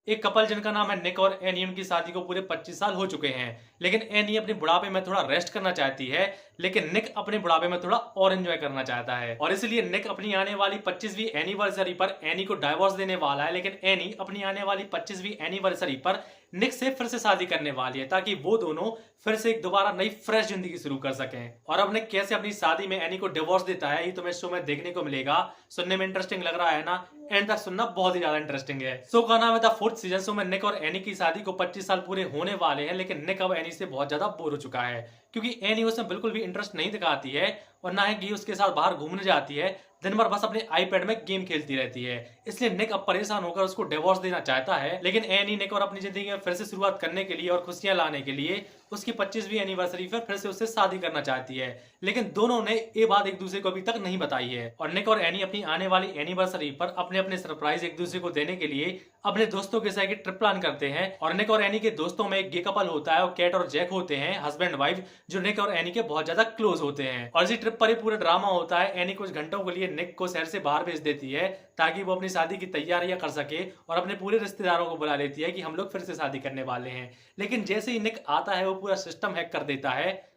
एक कपल जिनका नाम है निक और एनी, उनकी शादी को पूरे 25 साल हो चुके हैं। लेकिन एनी अपने बुढ़ापे में थोड़ा रेस्ट करना चाहती है, लेकिन निक अपने बुढ़ापे में थोड़ा और एंजॉय करना चाहता है। और इसलिए निक अपनी आने वाली 25वीं एनिवर्सरी पर एनी को डाइवोर्स देने वाला है, लेकिन एनी अपनी आने वाली 25वीं एनिवर्सरी पर निक से फिर से शादी करने वाली है, ताकि वो दोनों फिर से एक दोबारा नई फ्रेश जिंदगी शुरू कर सकें। और अब निक कैसे अपनी शादी में एनी को डिवोर्स देता है, ये तुम्हें शो में देखने को मिलेगा। सुनने में इंटरेस्टिंग लग रहा है ना? एंड तक सुनना बहुत ही ज्यादा इंटरेस्टिंग है। शो का नाम है द फोर्थ सीजन। शो में निक और एनी की शादी को 25 साल पूरे होने वाले हैं, लेकिन निक अब एनी से बहुत ज्यादा बोर हो चुका है, क्योंकि एनी उसमें बिल्कुल भी इंटरेस्ट नहीं दिखाती है और ना ही उसके साथ बाहर घूमने जाती है। दिन भर बस अपने आईपैड में गेम खेलती रहती है। इसलिए निक अब परेशान होकर उसको डिवोर्स देना चाहता है, लेकिन एनी निक और अपनी जिंदगी में फिर से शुरुआत करने के लिए और खुशियां लाने के लिए उसकी 25वीं एनिवर्सरी पर फिर से उससे शादी करना चाहती है। लेकिन दोनों ने ये बात एक दूसरे को अभी तक नहीं बताई है। और निक और एनी अपनी आने वाली एनिवर्सरी पर अपने अपने सरप्राइज एक दूसरे को देने के लिए अपने दोस्तों के साथ एक ट्रिप प्लान करते हैं। और निक और एनी के दोस्तों में एक गे कपल होता है और कैट और जैक होते हैं, हस्बैंड वाइफ, जो निक और एनी के बहुत ज्यादा क्लोज होते हैं। और इसी ट्रिप पर ही पूरा ड्रामा होता है। एनी कुछ घंटों के लिए निक को शहर से बाहर भेज देती है, ताकि वो अपनी शादी की तैयारियां कर सके, और अपने पूरे रिश्तेदारों को बुला लेती है कि हम लोग फिर से शादी करने वाले हैं। लेकिन जैसे ही निक आता है, वो पूरा सिस्टम हैक कर देता है,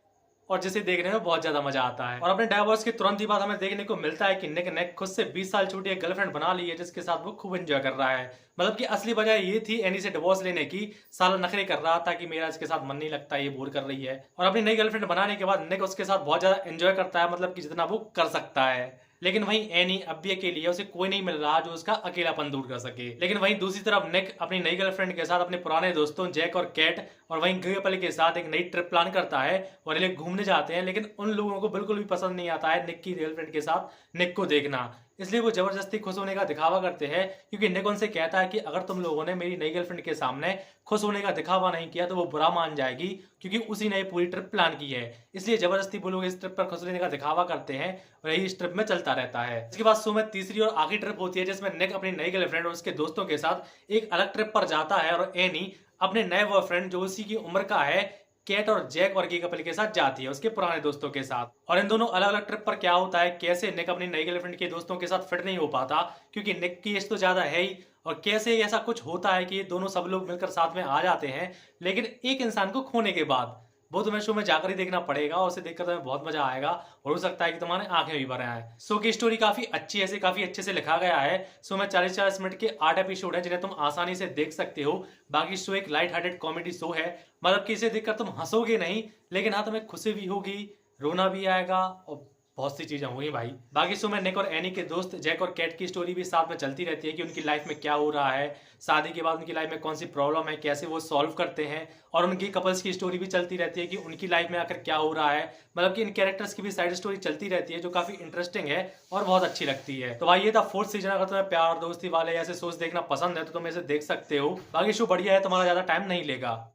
और जिसे देखने में बहुत ज्यादा मजा आता है। और अपने डाइवोर्स के तुरंत ही बाद हमें देखने को मिलता है कि निक ने खुद से 20 साल छोटी एक गर्लफ्रेंड बना ली है, जिसके साथ वो खूब एंजॉय कर रहा है। मतलब कि असली वजह ये थी एनी से डिवोर्स लेने की। साला नखरे कर रहा था कि मेरा इसके साथ मन नहीं लगता, ये बोर कर रही है। और अपनी नई गर्लफ्रेंड बनाने के बाद निक उसके साथ बहुत ज्यादा एंजॉय करता है, मतलब कि जितना वो कर सकता है। लेकिन वहीं एनी अब भी अकेली है, उसे कोई नहीं मिल रहा जो उसका अकेलापन दूर कर सके। लेकिन वहीं दूसरी तरफ निक अपनी नई गर्लफ्रेंड के साथ अपने पुराने दोस्तों जैक और कैट और वहीं गयपल के साथ एक नई ट्रिप प्लान करता है और ये लोग घूमने जाते हैं। लेकिन उन लोगों को बिल्कुल भी पसंद नहीं आता है निक की गर्लफ्रेंड के साथ निक को देखना, इसलिए वो जबरदस्ती खुश होने का दिखावा करते हैं। क्योंकि निक उनसे कहता है कि अगर तुम लोगों ने मेरी नई गर्लफ्रेंड के सामने खुश होने का दिखावा नहीं किया तो वो बुरा मान जाएगी, क्योंकि उसी ने पूरी ट्रिप प्लान की है। इसलिए जबरदस्ती वो लोग इस ट्रिप पर खुश होने का दिखावा करते हैं और यही इस ट्रिप में चलता रहता है। इसके बाद शो में तीसरी और आखिरी ट्रिप होती है, जिसमें निक अपनी नई गर्लफ्रेंड और उसके दोस्तों के साथ एक अलग ट्रिप पर जाता है, और एनी अपने नए बॉयफ्रेंड जो उसी की उम्र का है, कैट और जैक और गी कपल के साथ जाती है, उसके पुराने दोस्तों के साथ। और इन दोनों अलग अलग ट्रिप पर क्या होता है, कैसे निक अपनी नई गर्लफ्रेंड के दोस्तों के साथ फिट नहीं हो पाता, क्योंकि निक की एज तो ज्यादा है ही, और कैसे ऐसा कुछ होता है कि ये दोनों सब लोग मिलकर साथ में आ जाते हैं, लेकिन एक इंसान को खोने के बाद। वो तुम्हें शो में जाकर ही देखना पड़ेगा, और उसे देखकर तुम्हें बहुत मजा आएगा, और हो सकता है कि तुम्हारे आंखें भी भर आए। शो की स्टोरी काफी अच्छी है, काफी अच्छे से लिखा गया है। शो में 40-40 मिनट के 8 एपिसोड है, जिन्हें तुम आसानी से देख सकते हो। बाकी शो एक लाइट हार्टेड कॉमेडी शो है, मतलब कि इसे देखकर तुम हंसोगे नहीं, लेकिन हाँ तुम्हें खुशी भी होगी, रोना भी आएगा, और बहुत सी चीजें हुई भाई। बाकी शो में निक और एनी के दोस्त जैक और कैट की स्टोरी भी साथ में चलती रहती है कि उनकी लाइफ में क्या हो रहा है, शादी के बाद उनकी लाइफ में कौन सी प्रॉब्लम है, कैसे वो सॉल्व करते हैं। और उनकी कपल्स की स्टोरी भी चलती रहती है कि उनकी लाइफ में आकर क्या हो रहा है। मतलब कि इन कैरेक्टर्स की भी साइड स्टोरी चलती रहती है, जो काफी इंटरेस्टिंग है और बहुत अच्छी लगती है। तो भाई ये था फोर्थ सीजन। अगर तुम्हें प्यार दोस्ती वाले ऐसे शोज देखना पसंद है तो तुम इसे देख सकते हो। बाकी शो बढ़िया है, तुम्हारा ज्यादा टाइम नहीं लेगा।